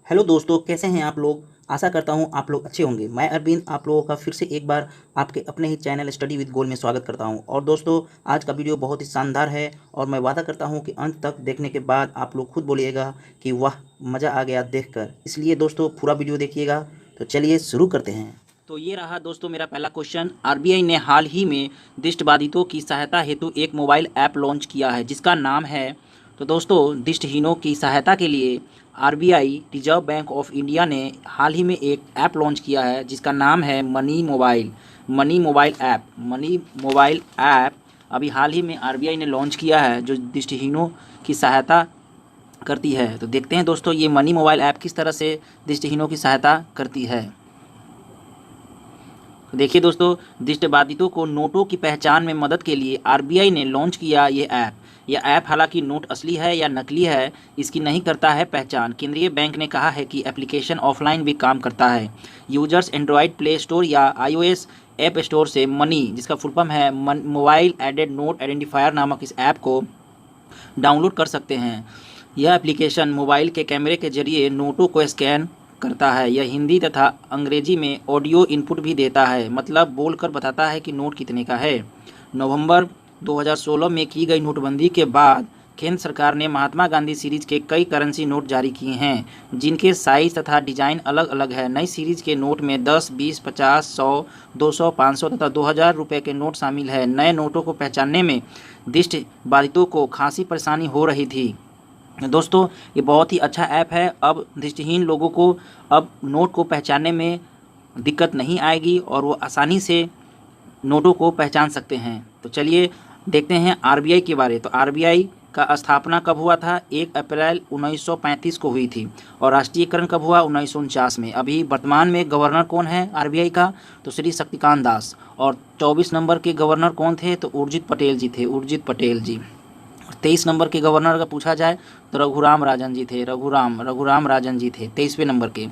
Hello दोस्तों, कैसे हैं आप लोग। आशा करता हूं आप लोग अच्छे होंगे। मैं अरविंद आप लोगों का फिर से एक बार आपके अपने ही चैनल स्टडी विद गोल में स्वागत करता हूं। और दोस्तों, आज का वीडियो बहुत ही शानदार है और मैं वादा करता हूं कि अंत तक देखने के बाद आप लोग खुद बोलिएगा कि वाह, मज़ा आ गया देखकर। इसलिए दोस्तों पूरा वीडियो देखिएगा। तो चलिए शुरू करते हैं। तो ये रहा दोस्तों मेरा पहला क्वेश्चन। आरबीआई ने हाल ही में दृष्टिबाधितों की सहायता हेतु एक मोबाइल ऐप लॉन्च किया है जिसका नाम है। तो दोस्तों, दृष्टिहीनों की सहायता के लिए RBI reserve bank of India ने हाल ही में एक ऐप लॉन्च किया है जिसका नाम है money mobile. Money mobile app अभी हाल ही में आरबीआई ने लॉन्च किया है जो दृष्टिहीनों की सहायता करती है। तो देखते हैं दोस्तों ये मनी मोबाइल ऐप किस तरह से दृष्टिहीनों की सहायता करती है। तो देखिए दोस्तों, दृष्टिबाधितों को नोटों की पहचान में मदद के लिए आरबीआई ने लॉन्च किया ये ऐप। यह ऐप हालांकि नोट असली है या नकली है इसकी नहीं करता है पहचान। केंद्रीय बैंक ने कहा है कि एप्लीकेशन ऑफलाइन भी काम करता है। यूजर्स एंड्रॉयड प्ले स्टोर या आईओएस ऐप स्टोर से मनी, जिसका फुल फॉर्म है मोबाइल एडेड नोट आइडेंटिफायर नामक इस ऐप को डाउनलोड कर सकते हैं। यह एप्लीकेशन मोबाइल के कैमरे के जरिए नोटों को स्कैन करता है। यह हिंदी तथा अंग्रेजी में ऑडियो इनपुट भी देता है, मतलब बोलकर बताता है कि नोट कितने का है। नवंबर 2016 में की गई नोटबंदी के बाद केंद्र सरकार ने महात्मा गांधी सीरीज के कई करेंसी नोट जारी किए हैं जिनके साइज तथा डिजाइन अलग अलग है। नई सीरीज के नोट में 10, 20, 50, 100, 200, 500 तथा 2000 रुपये के नोट शामिल है। नए नोटों को पहचानने में दृष्टिबाधितों को खासी परेशानी हो रही थी। दोस्तों, ये बहुत ही अच्छा ऐप है। अब दृष्टिहीन लोगों को अब नोट को पहचानने में दिक्कत नहीं आएगी और वो आसानी से नोटों को पहचान सकते हैं। तो चलिए देखते हैं आरबीआई के बारे। तो आरबीआई का स्थापना कब हुआ था? 1 अप्रैल 1935 को हुई थी। और राष्ट्रीयकरण कब हुआ? 1949 में। अभी वर्तमान में गवर्नर कौन है आरबीआई का? तो श्री शक्तिकांत दास। और 24 नंबर के गवर्नर कौन थे? तो उर्जित पटेल जी थे, उर्जित पटेल जी। 23 नंबर के गवर्नर का पूछा जाए तो रघुराम राजन जी थे, रघुराम राजन जी थे 23वें नंबर के।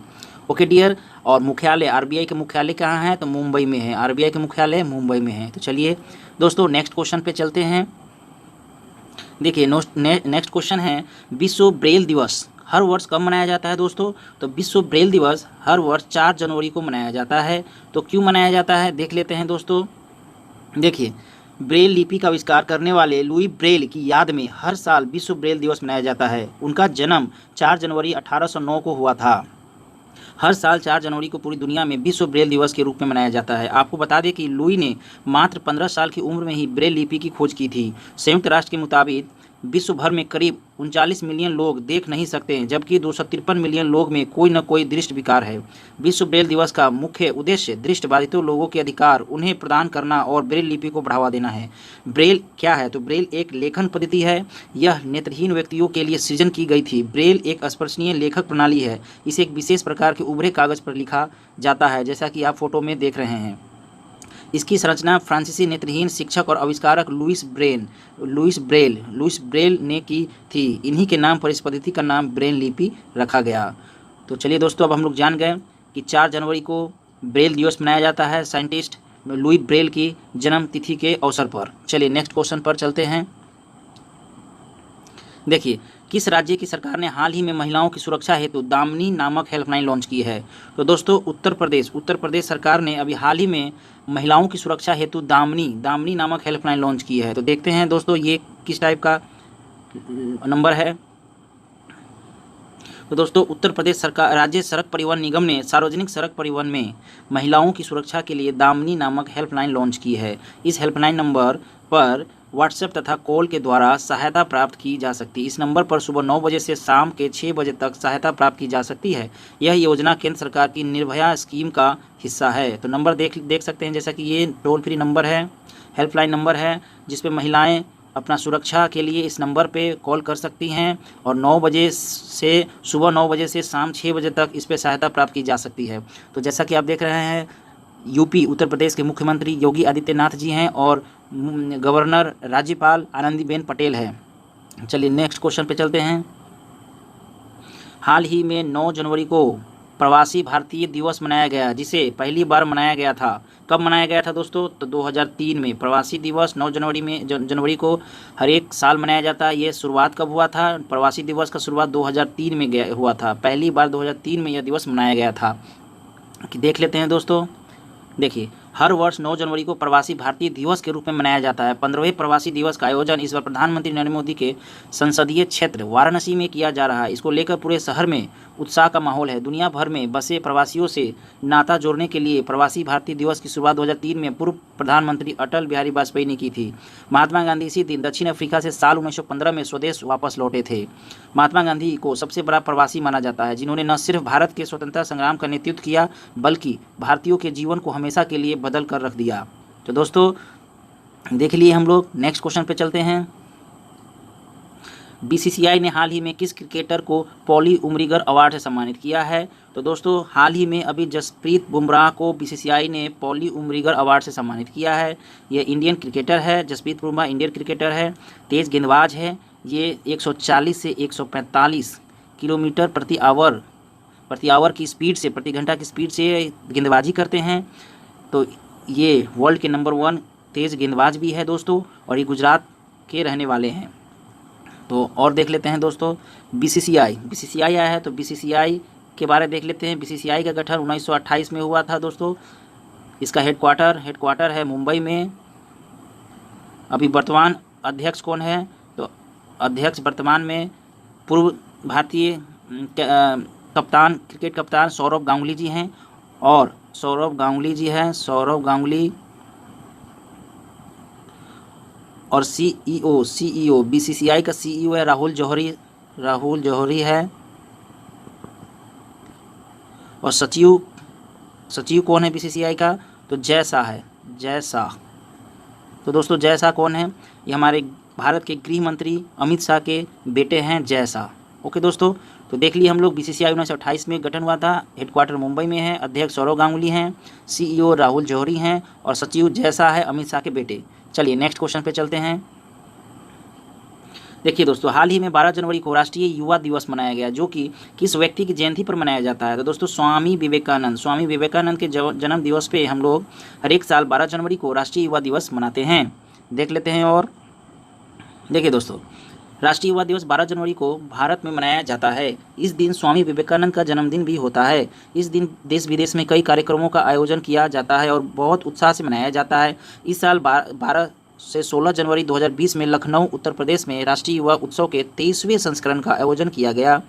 Okay dear. और मुख्यालय, आरबीआई के मुख्यालय कहाँ है? तो मुंबई में है। आरबीआई के मुख्यालय मुंबई में है। तो चलिए दोस्तों नेक्स्ट क्वेश्चन पे चलते हैं। देखिए नेक्स्ट क्वेश्चन है, विश्व ब्रेल दिवस हर वर्ष कब मनाया जाता है दोस्तों? तो विश्व ब्रेल दिवस हर वर्ष 4 जनवरी को मनाया जाता है। तो क्यों मनाया जाता है देख लेते हैं दोस्तों। देखिए, ब्रेल लिपि का आविष्कार करने वाले लुई ब्रेल की याद में हर साल विश्व ब्रेल दिवस मनाया जाता है। उनका जन्म 4 जनवरी 1809 को हुआ था। हर साल 4 जनवरी को पूरी दुनिया में विश्व ब्रेल दिवस के रूप में मनाया जाता है। आपको बता दें कि लुई ने मात्र 15 साल की उम्र में ही ब्रेल लिपि की खोज की थी। संयुक्त राष्ट्र के मुताबिक विश्व भर में करीब 39 मिलियन लोग देख नहीं सकते हैं, जबकि 253 मिलियन लोग में कोई न कोई दृष्टि विकार है। विश्व ब्रेल दिवस का मुख्य उद्देश्य दृष्टिबाधितों लोगों के अधिकार उन्हें प्रदान करना और ब्रेल लिपि को बढ़ावा देना है। ब्रेल क्या है? तो ब्रेल एक लेखन पद्धति है। यह नेत्रहीन व्यक्तियों के लिए सृजन की गई थी। ब्रेल एक स्पर्शनीय लेखक प्रणाली है। इसे एक विशेष प्रकार के उभरे कागज पर लिखा जाता है, जैसा कि आप फोटो में देख रहे हैं। इसकी संरचना फ्रांसीसी नेत्रहीन शिक्षक और आविष्कारक लुईस ब्रेल ने की थी। इन्हीं के नाम पर इस पद्धति का नाम ब्रेल लिपि रखा गया। तो चलिए दोस्तों, अब हम लोग जान गए कि 4 जनवरी को ब्रेल दिवस मनाया जाता है साइंटिस्ट लुई ब्रेल की जन्म तिथि के अवसर पर। चलिए नेक्स्ट क्वेश्चन पर चलते हैं। देखिए, किस राज्य की सरकार ने हाल ही में महिलाओं की सुरक्षा हेतु दामिनी नामक हेल्पलाइन लॉन्च की है? तो दोस्तों उत्तर प्रदेश सरकार ने अभी हाल ही में महिलाओं की सुरक्षा हेतु दामिनी नामक हेल्पलाइन लॉन्च की है। तो देखते हैं दोस्तों ये किस टाइप का नंबर है। तो दोस्तों उत्तर प्रदेश सरकार राज्य सड़क परिवहन निगम ने सार्वजनिक सड़क परिवहन में महिलाओं की सुरक्षा के लिए दामिनी नामक हेल्पलाइन लॉन्च की है। इस हेल्पलाइन नंबर पर व्हाट्सएप तथा कॉल के द्वारा सहायता प्राप्त की जा सकती है। इस नंबर पर सुबह 9 बजे से शाम के 6 बजे तक सहायता प्राप्त की जा सकती है। यह योजना केंद्र सरकार की निर्भया स्कीम का हिस्सा है। तो नंबर देख सकते हैं, जैसा कि ये टोल फ्री नंबर है, हेल्पलाइन नंबर है, जिस पे महिलाएं अपना सुरक्षा के लिए इस नंबर पे कॉल कर सकती हैं और सुबह 9 बजे से शाम 6 बजे तक इस पर सहायता प्राप्त की जा सकती है। तो जैसा कि आप देख रहे हैं, यूपी उत्तर प्रदेश के मुख्यमंत्री योगी आदित्यनाथ जी हैं और गवर्नर राज्यपाल आनंदीबेन पटेल है। चलिए नेक्स्ट क्वेश्चन पे चलते हैं। हाल ही में 9 जनवरी को प्रवासी भारतीय दिवस मनाया गया, जिसे पहली बार मनाया गया था। कब मनाया गया था दोस्तों? तो 2003 में। प्रवासी दिवस 9 जनवरी में, जनवरी को हर एक साल मनाया जाता है। ये शुरुआत कब हुआ था? प्रवासी दिवस का शुरुआत 2003 में हुआ था। पहली बार 2003 में यह दिवस मनाया गया था। देख लेते हैं दोस्तों। देखिए, हर वर्ष 9 जनवरी को प्रवासी भारतीय दिवस के रूप में मनाया जाता है। 15वें प्रवासी दिवस का आयोजन इस बार प्रधानमंत्री नरेंद्र मोदी के संसदीय क्षेत्र वाराणसी में किया जा रहा है। इसको लेकर पूरे शहर में उत्साह का माहौल है। दुनिया भर में बसे प्रवासियों से नाता जोड़ने के लिए प्रवासी भारतीय दिवस की शुरुआत 2003 में पूर्व प्रधानमंत्री अटल बिहारी वाजपेयी ने की थी। महात्मा गांधी इसी दिन दक्षिण अफ्रीका से साल 1915 में स्वदेश वापस लौटे थे। महात्मा गांधी को सबसे बड़ा प्रवासी माना जाता है, जिन्होंने न सिर्फ भारत के स्वतंत्रता संग्राम का नेतृत्व किया, बल्कि भारतीयों के जीवन को हमेशा के लिए बदल कर रख दिया। तो दोस्तों देख लिए हम लोग। नेक्स्ट क्वेश्चन पे चलते हैं। बीसीसीआई ने हाल ही में किस क्रिकेटर को पॉली उमरीगर अवार्ड से सम्मानित किया है? तो दोस्तों हाल ही में अभी जसप्रीत बुमराह को बीसीसीआई ने पॉली उमरीगर अवार्ड से सम्मानित किया है। यह इंडियन क्रिकेटर है। जसप्रीत बुमराह इंडियन क्रिकेटर है, तेज़ गेंदबाज है। ये 140 से 145 किलोमीटर प्रति आवर की स्पीड से, प्रति घंटा की स्पीड से गेंदबाजी करते हैं। तो ये वर्ल्ड के नंबर 1 तेज़ गेंदबाज भी है दोस्तों, और ये गुजरात के रहने वाले हैं। तो और देख लेते हैं दोस्तों। बीसीसीआई आया है, तो बीसीसीआई के बारे में देख लेते हैं। बीसीसीआई का गठन 1928 में हुआ था दोस्तों। इसका हेडक्वार्टर है मुंबई में। अभी वर्तमान अध्यक्ष कौन है? तो अध्यक्ष वर्तमान में पूर्व भारतीय क्रिकेट कप्तान सौरव गांगुली जी हैं। और सौरव गांगुली और सीईओ बीसीसीआई का सीईओ है राहुल जौहरी है। और सचिव कौन है बीसीसीआई का? तो जय शाह। तो दोस्तों जय शाह कौन है? ये हमारे भारत के गृह मंत्री अमित शाह के बेटे हैं, जय शाह। ओके दोस्तों, तो देख लिए हम लोग। बीसीसीआई 1928 में गठन हुआ था। हेडक्वार्टर मुंबई में है। अध्यक्ष सौरव गांगुली हैं। सीईओ राहुल जौहरी हैं। और सचिव जय शाह है, अमित शाह के बेटे। चलिए नेक्स्ट क्वेश्चन पे चलते हैं। देखिए दोस्तों, हाल ही में 12 जनवरी को राष्ट्रीय युवा दिवस मनाया गया, जो कि किस व्यक्ति की जयंती पर मनाया जाता है? तो दोस्तों स्वामी विवेकानंद के जन्म दिवस पे हम लोग हर एक साल 12 जनवरी को राष्ट्रीय युवा दिवस मनाते हैं। देख लेते हैं। और देखिए दोस्तों, राष्ट्रीय युवा दिवस 12 जनवरी को भारत में मनाया जाता है। इस दिन स्वामी विवेकानंद का जन्मदिन भी होता है। इस दिन देश विदेश में कई कार्यक्रमों का आयोजन किया जाता है और बहुत उत्साह से मनाया जाता है। इस साल 12 से 16 जनवरी 2020 में लखनऊ उत्तर प्रदेश में राष्ट्रीय युवा उत्सव के 23वें संस्करण का आयोजन किया गया।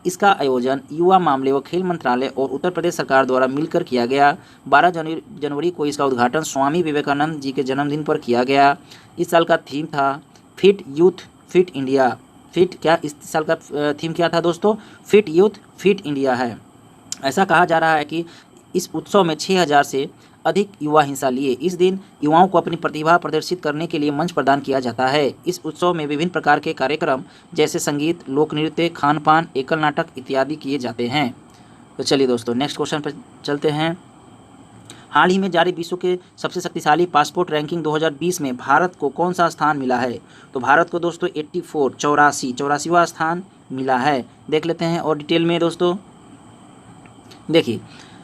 इसका आयोजन युवा मामले व खेल मंत्रालय और उत्तर प्रदेश सरकार द्वारा मिलकर किया गया। 12 जनवरी को इसका उद्घाटन स्वामी विवेकानंद जी के जन्मदिन पर किया गया। इस साल का थीम था फिट यूथ फिट इंडिया। इस साल का थीम क्या था दोस्तों? फिट यूथ फिट इंडिया है। ऐसा कहा जा रहा है कि इस उत्सव में 6000 से अधिक युवा हिस्सा लिए। इस दिन युवाओं को अपनी प्रतिभा प्रदर्शित करने के लिए मंच प्रदान किया जाता है। इस उत्सव में विभिन्न प्रकार के कार्यक्रम जैसे संगीत, लोक नृत्य, खान पान, एकल नाटक इत्यादि किए जाते हैं। तो चलिए दोस्तों नेक्स्ट क्वेश्चन पर चलते हैं। हाल ही में जारी विश्व के सबसे शक्तिशाली पासपोर्ट रैंकिंग 2020 में भारत को कौन सा स्थान मिला है? तो भारत को दोस्तों 84वां स्थान मिला है। देख लेते हैं और डिटेल में दोस्तों। देखिए,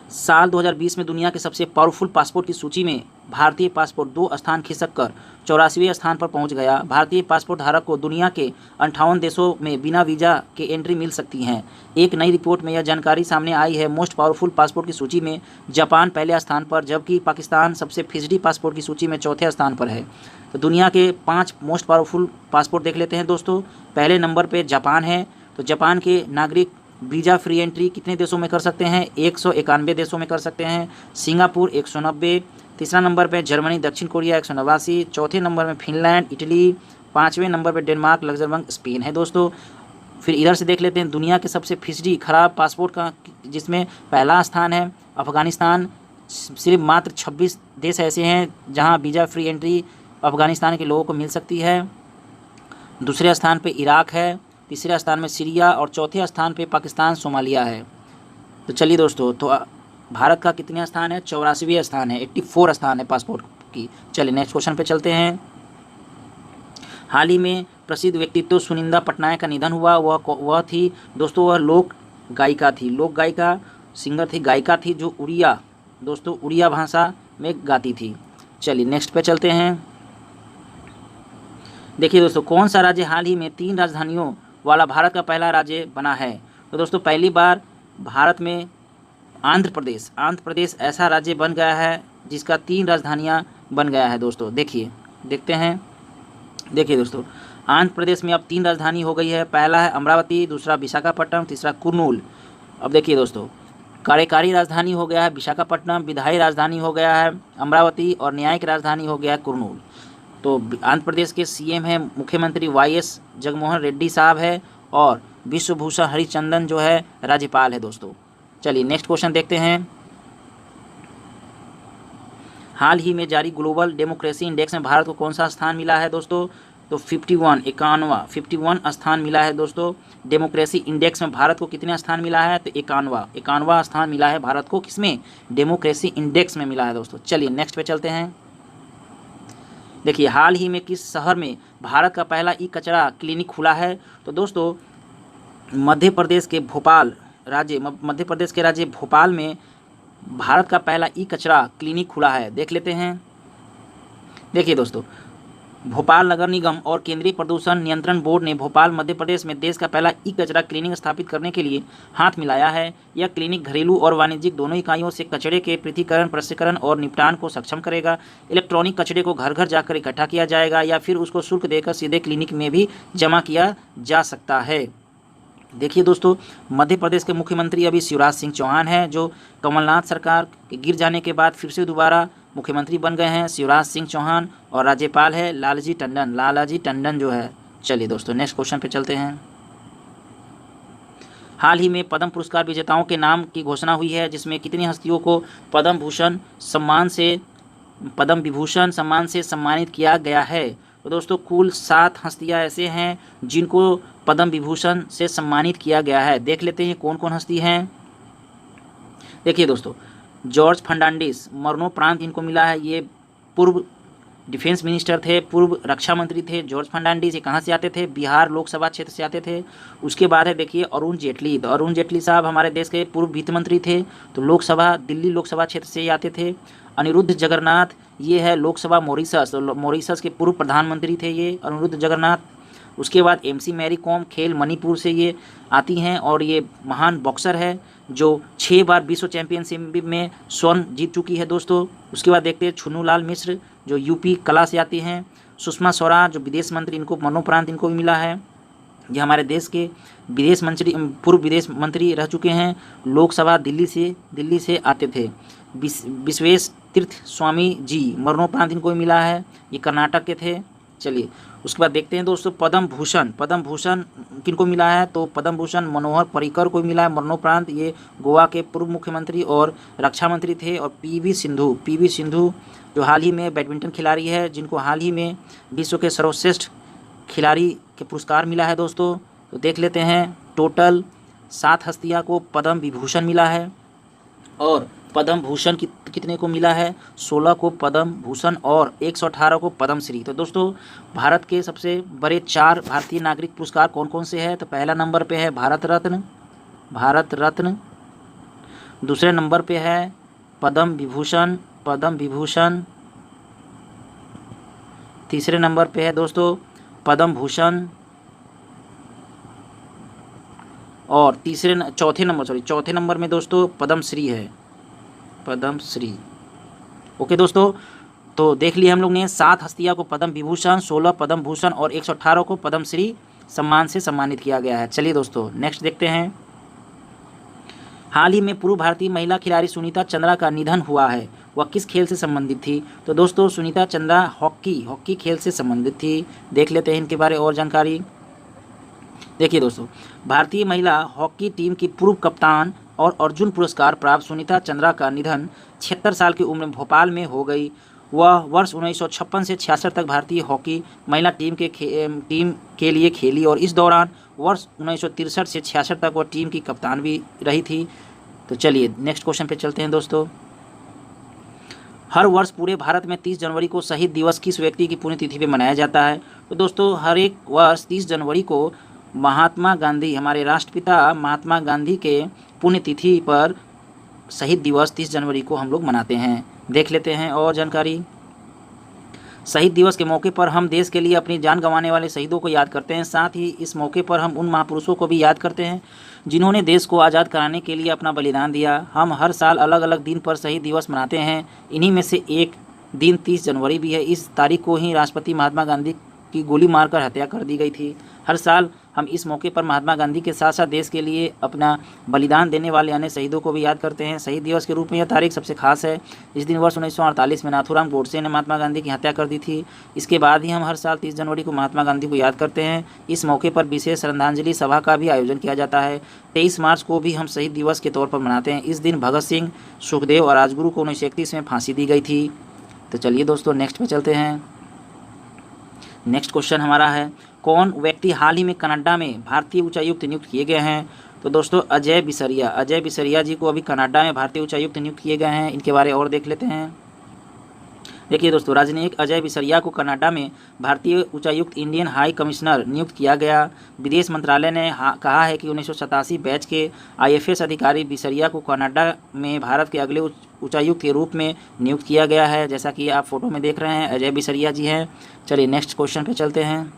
साल 2020 में दुनिया के सबसे पावरफुल पासपोर्ट की सूची में भारतीय पासपोर्ट 2 स्थान खिसक कर 84वें स्थान पर पहुंच गया। भारतीय पासपोर्ट धारक को दुनिया के 58 देशों में बिना वीज़ा के एंट्री मिल सकती है। एक नई रिपोर्ट में यह जानकारी सामने आई है। मोस्ट पावरफुल पासपोर्ट की सूची में जापान पहले स्थान पर, जबकि पाकिस्तान सबसे फिजडी पासपोर्ट की सूची में चौथे स्थान पर है। तो दुनिया के 5 मोस्ट पावरफुल पासपोर्ट देख लेते हैं दोस्तों। पहले नंबर पर जापान है। तो जापान के नागरिक वीज़ा फ्री एंट्री कितने देशों में कर सकते हैं? 191 देशों में कर सकते हैं। सिंगापुर 190। तीसरा नंबर पे जर्मनी, दक्षिण कोरिया 189। चौथे नंबर में फिनलैंड, इटली। 5वें नंबर पे डेनमार्क, लग्जमबर्ग, स्पेन है दोस्तों। फिर इधर से देख लेते हैं दुनिया के सबसे फिजडी खराब पासपोर्ट का, जिसमें पहला स्थान है अफ़गानिस्तान। सिर्फ मात्र 26 देश ऐसे हैं जहाँ वीज़ा फ्री एंट्री अफ़गानिस्तान के लोगों को मिल सकती है। दूसरे स्थान पर इराक है। तीसरे स्थान में सीरिया और चौथे स्थान पे पाकिस्तान, सोमालिया है। तो चलिए दोस्तों, तो भारत का कितने स्थान है? 84वां स्थान है। 84 स्थान है पासपोर्ट की। चलिए नेक्स्ट क्वेश्चन पे चलते हैं। हाल ही में प्रसिद्ध व्यक्तित्व सुनिंदा पटनायक का निधन हुआ। वह थी दोस्तों, वह लोक गायिका थी। लोक गायिका सिंगर थी, गायिका थी जो उड़िया, दोस्तों उड़िया भाषा में गाती थी। चलिए नेक्स्ट पे चलते हैं। देखिए दोस्तों, कौन सा राज्य हाल ही में 3 राजधानियों वाला भारत का पहला राज्य बना है? तो दोस्तों पहली बार भारत में आंध्र प्रदेश ऐसा राज्य बन गया है जिसका 3 राजधानियां बन गया है दोस्तों। देखते हैं। देखिए दोस्तों, आंध्र प्रदेश में अब 3 राजधानी हो गई है। पहला है अमरावती, दूसरा विशाखापट्टनम, तीसरा कुर्नूल। अब देखिए दोस्तों, कार्यकारी राजधानी हो गया है विशाखापट्टनम, विधायी राजधानी हो गया है अमरावती और न्यायिक राजधानी हो गया है कुर्नूल। तो आंध्र प्रदेश के सीएम है मुख्यमंत्री वाईएस जगनमोहन रेड्डी साहब है और विश्वभूषण हरिचंदन जो है राज्यपाल है दोस्तों। चलिए नेक्स्ट क्वेश्चन देखते हैं। हाल ही में जारी ग्लोबल डेमोक्रेसी इंडेक्स में भारत को कौन सा स्थान मिला है दोस्तों? तो 51 स्थान मिला है दोस्तों। डेमोक्रेसी इंडेक्स में भारत को कितने स्थान मिला है? तो 51वां स्थान मिला है भारत को। किसमें? डेमोक्रेसी इंडेक्स में मिला है दोस्तों। चलिए नेक्स्ट पे चलते हैं। देखिए, हाल ही में किस शहर में भारत का पहला ई कचरा क्लिनिक खुला है? तो दोस्तों मध्य प्रदेश के राज्य भोपाल में भारत का पहला ई कचरा क्लिनिक खुला है। देख लेते हैं। देखिए दोस्तों, भोपाल नगर निगम और केंद्रीय प्रदूषण नियंत्रण बोर्ड ने भोपाल मध्य प्रदेश में देश का पहला ई कचरा क्लिनिक स्थापित करने के लिए हाथ मिलाया है। यह क्लिनिक घरेलू और वाणिज्यिक दोनों इकाइयों से कचरे के पृथक्करण, प्रसंस्करण और निपटान को सक्षम करेगा। इलेक्ट्रॉनिक कचरे को घर घर जाकर इकट्ठा किया जाएगा या फिर उसको शुल्क देकर सीधे क्लिनिक में भी जमा किया जा सकता है। देखिए दोस्तों, मध्य प्रदेश के मुख्यमंत्री अभी शिवराज सिंह चौहान हैं, जो कमलनाथ सरकार के गिर जाने के बाद फिर से दोबारा मुख्यमंत्री बन गए हैं शिवराज सिंह चौहान। और राज्यपाल है लालजी टंडन जो है। चलिए दोस्तों नेक्स्ट क्वेश्चन पे चलते हैं। हाल ही में पद्म पुरस्कार विजेताओं के नाम की घोषणा हुई है, जिसमें कितनी हस्तियों को पद्म विभूषण सम्मान से सम्मानित किया गया है? तो दोस्तों कुल 7 हस्तियां ऐसे हैं जिनको पद्म विभूषण से सम्मानित किया गया है। देख लेते हैं कौन कौन हस्ती हैं। देखिए दोस्तों, जॉर्ज फर्नांडिस मरणोपरांत इनको मिला है। ये पूर्व डिफेंस मिनिस्टर थे, पूर्व रक्षा मंत्री थे जॉर्ज फर्नांडिस। ये कहाँ से आते थे? बिहार लोकसभा क्षेत्र से आते थे। उसके बाद है देखिए अरुण जेटली। तो अरुण जेटली साहब हमारे देश के पूर्व वित्त मंत्री थे, तो दिल्ली लोकसभा क्षेत्र से ही आते थे। अनिरुद्ध जगन्नाथ, ये है लोकसभा मॉरिशस के पूर्व प्रधानमंत्री थे ये अनिरुद्ध जगन्नाथ। उसके बाद MC मैरी कॉम, खेल मणिपुर से ये आती हैं और ये महान बॉक्सर है जो 6 बार विश्व चैंपियनशिप में स्वर्ण जीत चुकी है दोस्तों। उसके बाद देखते हैं छुन्नूलाल मिश्र जो यूपी कला से आती हैं। सुषमा स्वराज जो विदेश मंत्री, इनको मरणोपरांत इनको भी मिला है। ये हमारे देश के पूर्व विदेश मंत्री रह चुके हैं। लोकसभा दिल्ली से आते थे। विश्वेश तीर्थ स्वामी जी मरणोपरांत इनको भी मिला है, ये कर्नाटक के थे। चलिए उसके बाद देखते हैं दोस्तों पद्म भूषण किनको मिला है? तो पद्म भूषण मनोहर पर्रिकर को मिला है मरणोपरांत। ये गोवा के पूर्व मुख्यमंत्री और रक्षा मंत्री थे। और पीवी सिंधु जो हाल ही में बैडमिंटन खिलाड़ी है, जिनको हाल ही में विश्व के सर्वश्रेष्ठ खिलाड़ी के पुरस्कार मिला है दोस्तों। तो देख लेते हैं, टोटल 7 हस्तियाँ को पद्म विभूषण मिला है और पद्म भूषण कितने को मिला है? 16 को पद्म भूषण और 118 को पद्म श्री। तो दोस्तों भारत के सबसे बड़े 4 भारतीय नागरिक पुरस्कार कौन कौन से हैं? तो पहला नंबर पे है भारत रत्न, दूसरे नंबर पे है पद्म विभूषण, तीसरे नंबर पे है दोस्तों पद्म भूषण और चौथे नंबर में दोस्तों पद्म श्री है, पद्म श्री। ओके दोस्तों, तो देख लिया हम लोग ने 7 हस्तियां को पद्म विभूषण, 16 पद्म भूषण और 118 को पद्म श्री सम्मान से सम्मानित किया गया है। चलिए दोस्तों नेक्स्ट देखते हैं। हाल ही में पूर्व भारतीय महिला खिलाड़ी सुनीता चंद्रा का निधन हुआ है, वह किस खेल से संबंधित थी? तो दोस्तों सुनीता चंद्रा हॉकी खेल से संबंधित थी। देख लेते हैं इनके बारे और जानकारी। देखिए दोस्तों, भारतीय महिला हॉकी टीम की पूर्व कप्तान और अर्जुन पुरस्कार प्राप्त सुनीता चंद्रा का निधन 76 साल की उम्र में भोपाल में हो गई। वह वर्ष 1956 से 66 तक भारतीय हॉकी महिला टीम के लिए खेली और इस दौरान वर्ष 1963 से 66 तक वह टीम की कप्तान भी रही थी। तो चलिए नेक्स्ट क्वेश्चन पे चलते हैं दोस्तों। हर वर्ष पूरे भारत में 30 जनवरी को शहीद दिवस किस व्यक्ति की पुण्यतिथि पे मनाया जाता है? तो दोस्तों हर एक वर्ष 30 जनवरी को महात्मा गांधी, हमारे राष्ट्रपिता महात्मा गांधी के पुण्यतिथि पर शहीद दिवस 30 जनवरी को हम लोग मनाते हैं। देख लेते हैं और जानकारी। शहीद दिवस के मौके पर हम देश के लिए अपनी जान गंवाने वाले शहीदों को याद करते हैं। साथ ही इस मौके पर हम उन महापुरुषों को भी याद करते हैं जिन्होंने देश को आज़ाद कराने के लिए अपना बलिदान दिया। हम हर साल अलग अलग दिन पर शहीद दिवस मनाते हैं। इन्हीं में से एक दिन 30 जनवरी भी है। इस तारीख को ही राष्ट्रपति महात्मा गांधी की गोली मारकर हत्या कर दी गई थी। हर साल हम इस मौके पर महात्मा गांधी के साथ साथ देश के लिए अपना बलिदान देने वाले अन्य शहीदों को भी याद करते हैं। शहीद दिवस के रूप में यह तारीख सबसे खास है। इस दिन वर्ष 1948 में नाथूराम गोडसे ने महात्मा गांधी की हत्या कर दी थी। इसके बाद ही हम हर साल 30 जनवरी को महात्मा गांधी को याद करते हैं। इस मौके पर विशेष श्रद्धांजलि सभा का भी आयोजन किया जाता है। 23 मार्च को भी हम शहीद दिवस के तौर पर मनाते हैं। इस दिन भगत सिंह, सुखदेव और राजगुरु को 1931 में फांसी दी गई थी। तो चलिए दोस्तों नेक्स्ट पे चलते हैं। नेक्स्ट क्वेश्चन हमारा है, कौन व्यक्ति हाल ही में कनाडा में भारतीय उच्चायुक्त नियुक्त किए गए हैं? तो दोस्तों अजय बिसरिया जी को अभी कनाडा में भारतीय उच्चायुक्त नियुक्त किए गए हैं। इनके बारे और देख लेते हैं। देखिए दोस्तों, राजनयिक अजय बिसरिया को कनाडा में भारतीय उच्चायुक्त इंडियन हाई कमिश्नर नियुक्त किया गया। विदेश मंत्रालय ने कहा है कि 1987 बैच के IFS अधिकारी बिसरिया को कनाडा में भारत के अगले उच्चायुक्त के रूप में नियुक्त किया गया है। जैसा कि आप फोटो में देख रहे हैं, अजय बिसरिया जी हैं। चलिए नेक्स्ट क्वेश्चन पे चलते हैं।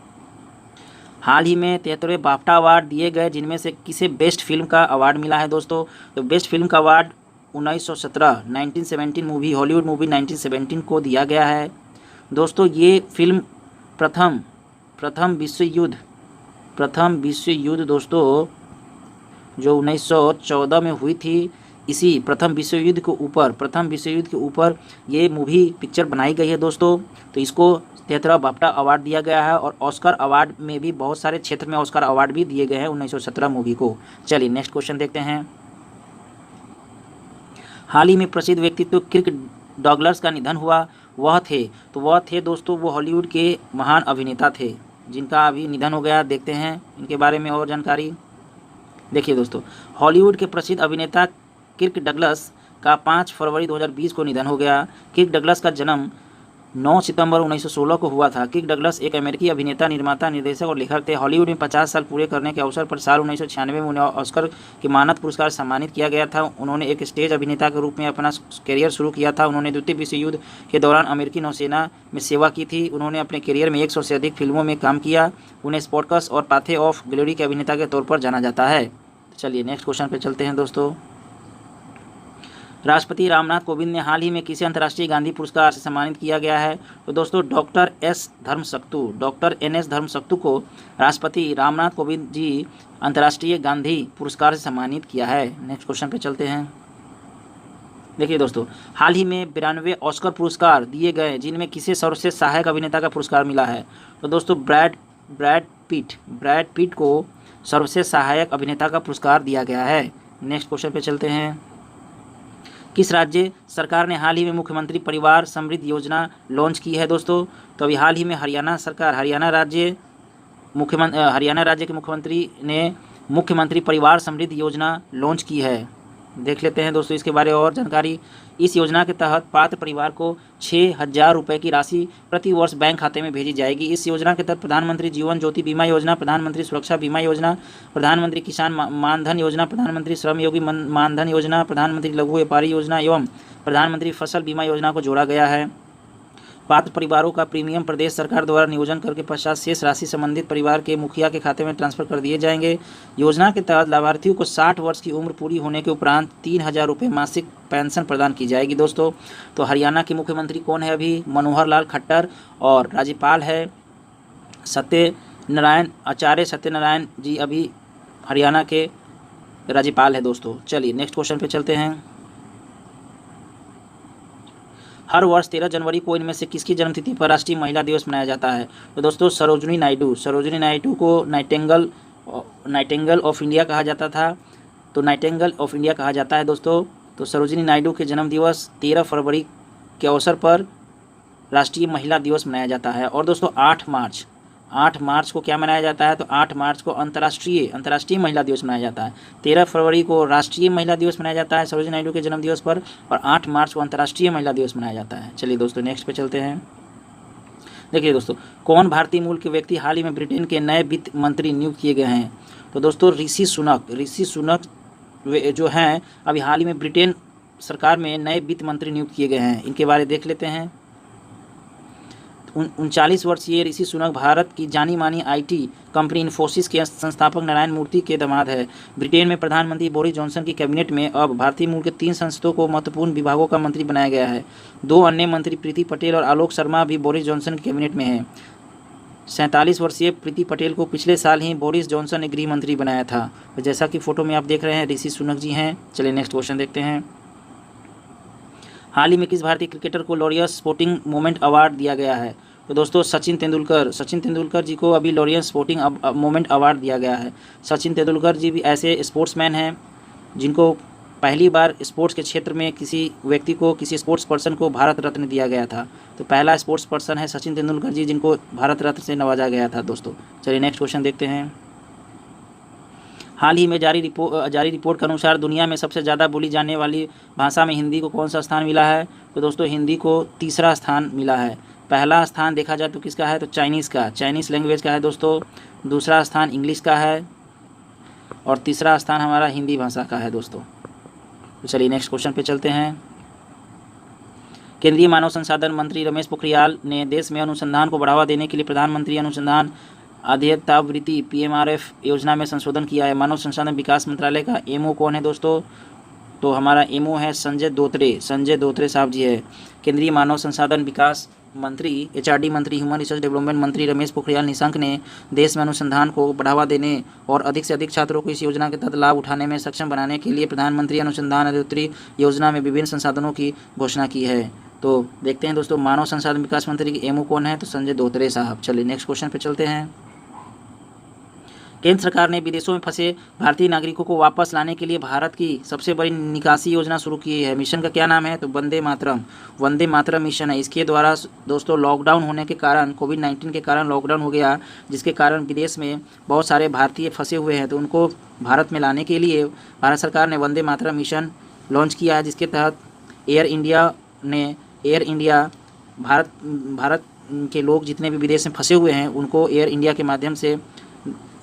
हाल ही में 73वें बाफ्टा अवार्ड दिए गए, जिनमें से किसे बेस्ट फिल्म का अवार्ड मिला है दोस्तों? तो बेस्ट फिल्म का अवार्ड 1917 मूवी, हॉलीवुड मूवी 1917 को दिया गया है। दोस्तों ये फिल्म प्रथम विश्व युद्ध दोस्तों जो 1914 में हुई थी, इसी प्रथम विश्व युद्ध के ऊपर ये मूवी पिक्चर बनाई गई है दोस्तों। तो इसको 73वां बाफ्टा अवार्ड दिया गया है और ऑस्कर अवार्ड में भी बहुत सारे क्षेत्र में ऑस्कर अवार्ड भी दिए गए हैं 1917 मूवी को। चलिए नेक्स्ट क्वेश्चन देखते हैं। हाल ही में प्रसिद्ध व्यक्तित्व किर्क डगलस का निधन हुआ। वह थे दोस्तों, वो हॉलीवुड के महान अभिनेता थे जिनका अभी निधन हो गया। देखते हैं इनके बारे में और जानकारी। देखिए दोस्तों, हॉलीवुड के प्रसिद्ध अभिनेता किर्क डगलस का 5 फरवरी 2020 को निधन हो गया। किर्क डगलस का जन्म 9 सितंबर 1916 को हुआ था। किर्क डगलस एक अमेरिकी अभिनेता, निर्माता, निर्देशक और लेखक थे। हॉलीवुड में 50 साल पूरे करने के अवसर पर साल 1996 में उन्हें ऑस्कर के मानद पुरस्कार से सम्मानित किया गया था। उन्होंने एक स्टेज अभिनेता के रूप में अपना करियर शुरू किया था। उन्होंने द्वितीय विश्व युद्ध के दौरान अमेरिकी नौसेना में सेवा की थी। उन्होंने अपने करियर में 100 से अधिक फिल्मों में काम किया। उन्हें स्पार्टकस और पाथे ऑफ ग्लोरी के अभिनेता के तौर पर जाना जाता है। चलिए नेक्स्ट क्वेश्चन पर चलते हैं दोस्तों। राष्ट्रपति रामनाथ कोविंद ने हाल ही में किसे अंतर्राष्ट्रीय गांधी पुरस्कार से सम्मानित किया गया है? तो दोस्तों डॉक्टर NS धर्मसक्तु को राष्ट्रपति रामनाथ कोविंद जी अंतर्राष्ट्रीय गांधी पुरस्कार से सम्मानित किया है। नेक्स्ट क्वेश्चन पे चलते हैं। देखिए दोस्तों, हाल ही में 92 ऑस्कर पुरस्कार दिए गए, जिनमें किसे सर्वश्रेष्ठ सहायक अभिनेता का पुरस्कार मिला है? तो दोस्तों ब्रैड पिट को सर्वश्रेष्ठ सहायक अभिनेता का पुरस्कार दिया गया है। नेक्स्ट क्वेश्चन पे चलते हैं। किस राज्य सरकार ने हाल ही में मुख्यमंत्री परिवार समृद्धि योजना लॉन्च की है दोस्तों? तो अभी हाल ही में हरियाणा राज्य के मुख्यमंत्री ने मुख्यमंत्री परिवार समृद्धि योजना लॉन्च की है। देख लेते हैं दोस्तों इसके बारे में और जानकारी। इस योजना के तहत पात्र परिवार को 6,000 रुपये की राशि प्रति वर्ष बैंक खाते में भेजी जाएगी। इस योजना के तहत प्रधानमंत्री जीवन ज्योति बीमा योजना, प्रधानमंत्री सुरक्षा बीमा योजना, प्रधानमंत्री किसान मानधन योजना, प्रधानमंत्री श्रम योगी मानधन योजना, प्रधानमंत्री लघु व्यापारी योजना एवं प्रधानमंत्री फसल बीमा योजना को जोड़ा गया है। पात्र परिवारों का प्रीमियम प्रदेश सरकार द्वारा नियोजन करके पश्चात शेष राशि संबंधित परिवार के मुखिया के खाते में ट्रांसफर कर दिए जाएंगे। योजना के तहत लाभार्थियों को 60 वर्ष की उम्र पूरी होने के उपरांत 3,000 रुपये मासिक पेंशन प्रदान की जाएगी दोस्तों। तो हरियाणा के मुख्यमंत्री कौन है अभी? मनोहर लाल खट्टर, और राज्यपाल है आचार्य सत्यनारायण जी अभी हरियाणा के राज्यपाल है दोस्तों। चलिए नेक्स्ट क्वेश्चन पे चलते हैं। हर वर्ष 13 जनवरी को इनमें से किसकी जन्मतिथि पर राष्ट्रीय महिला दिवस मनाया जाता है? तो दोस्तों सरोजिनी नायडू को नाइटिंगेल ऑफ इंडिया कहा जाता था। तो नाइटिंगेल ऑफ इंडिया कहा जाता है दोस्तों। तो सरोजिनी नायडू के जन्म दिवस 13 फरवरी के अवसर पर राष्ट्रीय महिला दिवस मनाया जाता है। और दोस्तों 8 मार्च को क्या मनाया जाता है? तो 8 मार्च को अंतर्राष्ट्रीय महिला दिवस मनाया जाता है। 13 फरवरी को राष्ट्रीय महिला दिवस मनाया जाता है सरोजिनी नायडू के जन्म दिवस पर, और 8 मार्च को अंतर्राष्ट्रीय महिला दिवस मनाया जाता है। चलिए दोस्तों नेक्स्ट पे चलते हैं। देखिए दोस्तों, कौन भारतीय मूल के व्यक्ति हाल ही में ब्रिटेन के नए वित्त मंत्री नियुक्त किए गए हैं? तो दोस्तों ऋषि सुनक जो हैं अभी हाल ही में ब्रिटेन सरकार में नए वित्त मंत्री नियुक्त किए गए हैं, इनके बारे में देख लेते हैं। 39 वर्षीय ऋषि सुनक भारत की जानी मानी आईटी कंपनी इन्फोसिस के संस्थापक नारायण मूर्ति के दामाद है। ब्रिटेन में प्रधानमंत्री बोरिस जॉनसन की कैबिनेट में अब भारतीय मूल के 3 सांसदों को महत्वपूर्ण विभागों का मंत्री बनाया गया है। 2 अन्य मंत्री प्रीति पटेल और आलोक शर्मा भी बोरिस जॉनसन की कैबिनेट में हैं। 47 वर्षीय प्रीति पटेल को पिछले साल ही बोरिस जॉनसन ने गृह मंत्री बनाया था। जैसा कि फोटो में आप देख रहे हैं ऋषि सुनक जी हैं। चलिए नेक्स्ट क्वेश्चन देखते हैं। हाल ही में किस भारतीय क्रिकेटर को लॉरियस स्पोर्टिंग मोमेंट अवार्ड दिया गया है? तो दोस्तों सचिन तेंदुलकर जी को अभी लॉरियस स्पोर्टिंग मोमेंट अवार्ड दिया गया है। सचिन तेंदुलकर जी भी ऐसे स्पोर्ट्समैन हैं जिनको पहली बार स्पोर्ट्स के क्षेत्र में किसी व्यक्ति को, किसी स्पोर्ट्स पर्सन को भारत रत्न दिया गया था। तो पहला स्पोर्ट्स पर्सन है सचिन तेंदुलकर जी जिनको भारत रत्न से नवाजा गया था दोस्तों। चलिए नेक्स्ट क्वेश्चन देखते हैं। हाल ही में जारी रिपोर्ट के अनुसार दुनिया में सबसे ज़्यादा बोली जाने वाली भाषा में हिंदी को कौन सा स्थान मिला है? तो दोस्तों हिंदी को तीसरा स्थान मिला है। पहला स्थान देखा जाए तो किसका है? तो चाइनीज़ लैंग्वेज का है दोस्तों। दूसरा स्थान इंग्लिश का है और तीसरा स्थान हमारा हिंदी भाषा का है दोस्तों। तो चलिए नेक्स्ट क्वेश्चन पे चलते हैं। केंद्रीय मानव संसाधन मंत्री रमेश पोखरियाल ने देश में अनुसंधान को बढ़ावा देने के लिए प्रधानमंत्री अनुसंधान अध्येतावृत्ति PMRF योजना में संशोधन किया है। मानव संसाधन विकास मंत्रालय का एमओ कौन है दोस्तों? तो हमारा एमओ है संजय धोत्रे साहब जी है। केंद्रीय मानव संसाधन विकास मंत्री HRD मंत्री ह्यूमन रिसोर्स डेवलपमेंट मंत्री रमेश पोखरियाल निशंक ने देश में अनुसंधान को बढ़ावा देने और अधिक से अधिक छात्रों को इस योजना के तहत लाभ उठाने में सक्षम बनाने के लिए प्रधानमंत्री अनुसंधान अध्येतावृत्ति योजना में विभिन्न संसाधनों की घोषणा की है। तो देखते हैं दोस्तों मानव संसाधन विकास मंत्री की एमओ कौन है? तो संजय धोत्रे साहब। चलिए नेक्स्ट क्वेश्चन पे चलते हैं। केंद्र सरकार ने विदेशों में फंसे भारतीय नागरिकों को वापस लाने के लिए भारत की सबसे बड़ी निकासी योजना शुरू की है। मिशन का क्या नाम है? तो वंदे मातरम मिशन है। इसके द्वारा दोस्तों लॉकडाउन होने के कारण, कोविड-19 के कारण लॉकडाउन हो गया, जिसके कारण विदेश में बहुत सारे भारतीय फंसे हुए हैं। तो उनको भारत में लाने के लिए भारत सरकार ने वंदे मातरम मिशन लॉन्च किया है, जिसके तहत एयर इंडिया भारत के लोग जितने भी विदेश में फंसे हुए हैं उनको एयर इंडिया के माध्यम से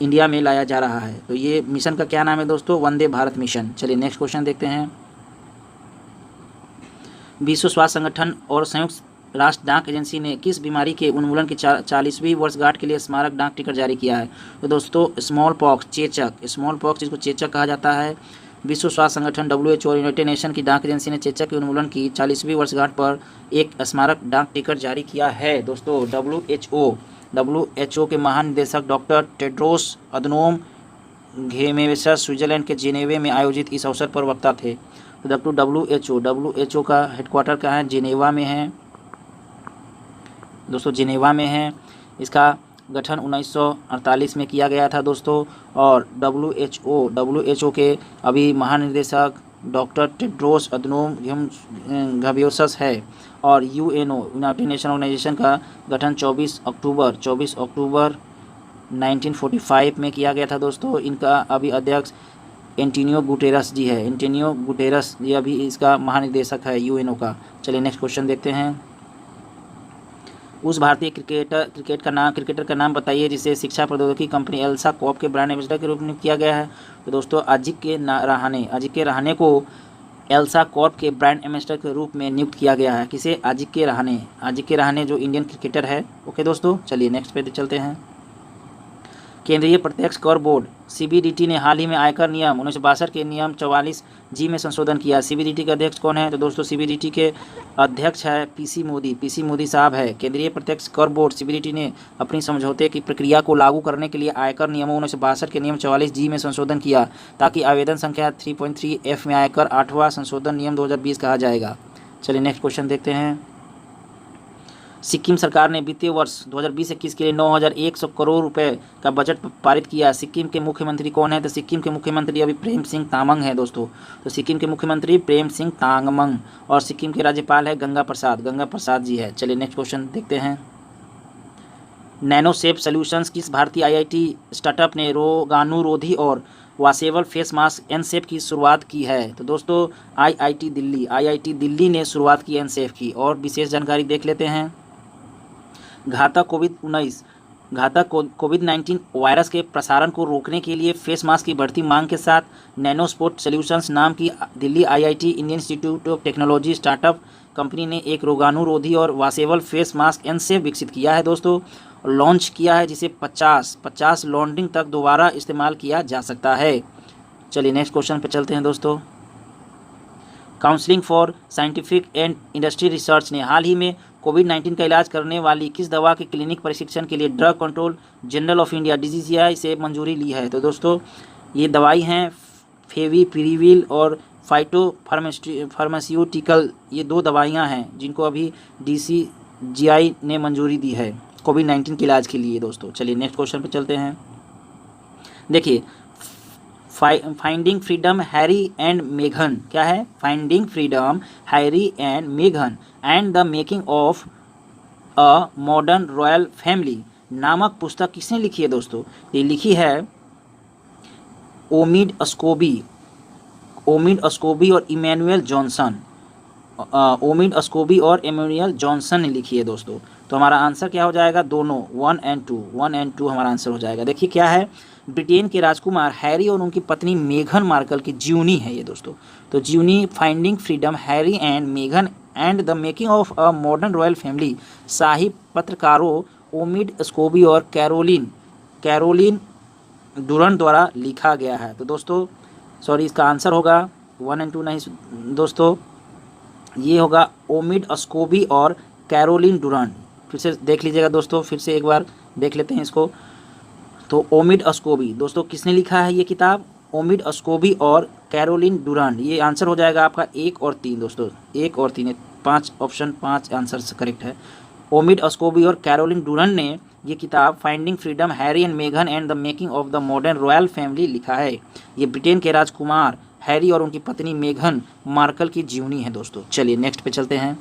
इंडिया में लाया जा रहा है। तो ये मिशन का क्या नाम है दोस्तों? वंदे भारत मिशन। चलिए नेक्स्ट क्वेश्चन देखते हैं। विश्व स्वास्थ्य संगठन और संयुक्त राष्ट्र डाक एजेंसी ने किस बीमारी के उन्मूलन की 40वीं वर्षगांठ के लिए स्मारक डाक टिकट जारी किया है? तो दोस्तों स्मॉल पॉक्स जिसको चेचक कहा जाता है। विश्व स्वास्थ्य संगठन WHO और यूनाइटेड नेशन की डाक एजेंसी ने चेचक के उन्मूलन की 40वीं वर्षगांठ पर एक स्मारक डाक टिकट जारी किया है दोस्तों। WHO के महानिदेशक doctor Tedros Adhanom Ghebreyesus Switzerland के जिनेवा में आयोजित इस अवसर पर वक्ता थे। तो WHO का हेडक्वार्टर कहाँ है? जिनेवा में है दोस्तों, जिनेवा में है। इसका गठन 1948 में किया गया था दोस्तों। और WHO के अभी महानिदेशक डॉक्टर टेड्रोस अधनोम घेब्रेयेसस है। और UNO यूनाइटेड नेशन ऑर्गेनाइजेशन का गठन 24 अक्टूबर 1945 में किया गया था दोस्तों। इनका अभी अध्यक्ष एंटोनियो गुटेरस जी है। एंटोनियो गुटेरस जी अभी इसका महानिदेशक है UNO का। चलिए नेक्स्ट क्वेश्चन देखते हैं। उस भारतीय क्रिकेटर का नाम बताइए जिसे शिक्षा प्रौद्योगिकी कंपनी एल्सा कॉर्प के ब्रांड एम्बेसडर के रूप में किया गया है। तो दोस्तों अजिंक्य रहाणे को एल्सा कॉर्प के ब्रांड एम्बेसडर के रूप में नियुक्त किया गया है। किसे? अजिंक्य रहाणे जो इंडियन क्रिकेटर है। ओके दोस्तों, चलिए नेक्स्ट पे चलते हैं। केंद्रीय प्रत्यक्ष कर बोर्ड CBDT ने हाल ही में आयकर नियम 1962 के नियम 44G में संशोधन किया। CBDT के अध्यक्ष कौन है? तो दोस्तों CBDT के अध्यक्ष है PC मोदी साहब है। केंद्रीय प्रत्यक्ष कर बोर्ड CBDT ने अपनी समझौते की प्रक्रिया को लागू करने के लिए आयकर नियमों 1962 के नियम 44G में संशोधन किया, ताकि आवेदन संख्या 3.3F में आयकर 8वां संशोधन नियम 2020 कहा जाएगा। चलिए नेक्स्ट क्वेश्चन देखते हैं। सिक्किम सरकार ने वित्तीय वर्ष 2020-21 के लिए 9,100 करोड़ रुपए का बजट पारित किया। सिक्किम के मुख्यमंत्री कौन है? तो सिक्किम के मुख्यमंत्री अभी प्रेम सिंह तामंग है दोस्तों। तो सिक्किम के मुख्यमंत्री प्रेम सिंह तामंग और सिक्किम के राज्यपाल है गंगा प्रसाद जी है। चलिए नेक्स्ट क्वेश्चन देखते हैं। नैनोसेफ सॉल्यूशंस किस भारतीय IIT स्टार्टअप ने रोगाणुरोधी और वॉशेबल फेस मास्क एनसेफ की शुरुआत की है? तो दोस्तों IIT दिल्ली ने शुरुआत की एनसेफ की। और विशेष जानकारी देख लेते हैं। घातक कोविड-19 घातक कोविड-19 वायरस के प्रसारण को रोकने के लिए फेस मास्क की बढ़ती मांग के साथ नैनोस्पोर्ट सॉल्यूशंस नाम की Delhi IIT Indian institute of technology startup company ने एक रोगाणुरोधी और वॉशेबल फेस मास्क एनसेफ विकसित किया है दोस्तों, लॉन्च किया है, जिसे 50 लॉन्ड्रिंग तक दोबारा इस्तेमाल किया जा सकता है। चलिए नेक्स्ट क्वेश्चन पे चलते हैं दोस्तों। Counselling for scientific and industry research ने हाल ही में कोविड-19 का इलाज करने वाली किस दवा के क्लिनिक परीक्षण के लिए drug control general of India DCGI से मंजूरी ली है? तो दोस्तों ये दवाई हैं फेविपिरिविल और फाइटो फार्मास्यूटिकल, ये 2 दवाइयां हैं जिनको अभी DCGI ने मंजूरी दी है कोविड-19 के इलाज के लिए दोस्तों। चलिए नेक्स्ट क्वेश्चन पे चलते हैं। देखिए फाइंडिंग फ्रीडम हैरी एंड मेघन, क्या है? फाइंडिंग फ्रीडम हैरी एंड मेघन and the Making of a Modern Royal Family नामक पुस्तक किसने लिखी है दोस्तों? ये लिखी है ओमिड अस्कोबी और इमैनुअल जॉनसन। ओमिड अस्कोबी और इमैनुअल जॉनसन ने लिखी है दोस्तों। तो हमारा आंसर क्या हो जाएगा? दोनों 1 और 2 हमारा आंसर हो जाएगा। देखिए क्या है, ब्रिटेन के राजकुमार हैरी और उनकी पत्नी मेघन मार्कल की जीवनी है ये दोस्तों। तो जीवनी फाइंडिंग फ्रीडम हैरी एंड मेघन and the Making of a Modern Royal Family शाही पत्रकारों ओमिड अस्कोबी और कैरोलिन डुरन द्वारा लिखा गया है। तो दोस्तों सॉरी, इसका आंसर होगा 1 और 2 नहीं दोस्तों, ये होगा ओमिड अस्कोबी और कैरोलिन डुरन। फिर से देख लीजिएगा दोस्तों, फिर से एक बार देख लेते हैं इसको। तो ओमिड अस्कोबी दोस्तों किसने लिखा है ये किताब? ओमिड अस्कोबी और कैरोलिन डुरन। ये आंसर हो जाएगा आपका 1 और 3 दोस्तों, 1 और 3 5 ऑप्शन 5 आंसर करेक्ट है। ओमिड अस्कोबी और कैरोलिन डुरन ने ये किताब फाइंडिंग फ्रीडम हैरी एंड मेघन and the Making of the Modern Royal Family लिखा है। ये ब्रिटेन के राजकुमार हैरी और उनकी पत्नी मेघन मार्कल की जीवनी है दोस्तों। चलिए नेक्स्ट पे चलते हैं।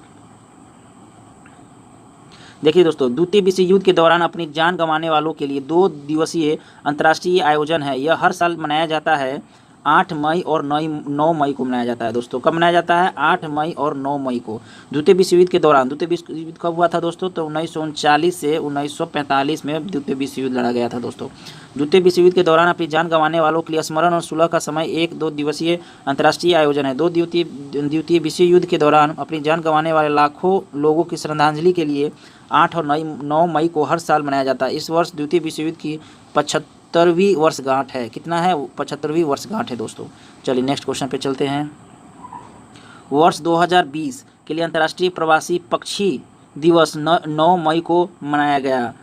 देखिए दोस्तों, द्वितीय विश्व युद्ध के दौरान अपनी जान गंवाने वालों के लिए 2 दिवसीय अंतर्राष्ट्रीय आयोजन है। यह हर साल मनाया जाता है 8 मई और 9 मई को मनाया जाता है दोस्तों। कब मनाया जाता है? 8 मई और 9 मई को। द्वितीय विश्व युद्ध के दौरान, द्वितीय विश्व युद्ध कब हुआ था दोस्तों? तो 1939 से 1945 में द्वितीय विश्व युद्ध लड़ा गया था दोस्तों। द्वितीय विश्व युद्ध के दौरान अपनी जान गंवाने वालों के लिए स्मरण और सुलह का समय एक 2 दिवसीय अंतर्राष्ट्रीय आयोजन है। द्वितीय विश्व युद्ध के दौरान अपनी जान गंवाने वाले लाखों लोगों की श्रद्धांजलि के लिए 8 और 9 मई को हर साल मनाया जाता है। इस वर्ष द्वितीय विश्व युद्ध की 75वीं वर्षगांठ है। कितना है? 75वीं वर्षगांठ है दोस्तों। चलिए नेक्स्ट क्वेश्चन पे चलते हैं। वर्ष 2020 के लिए अंतर्राष्ट्रीय प्रवासी पक्षी दिवस 9 मई को मनाया गया।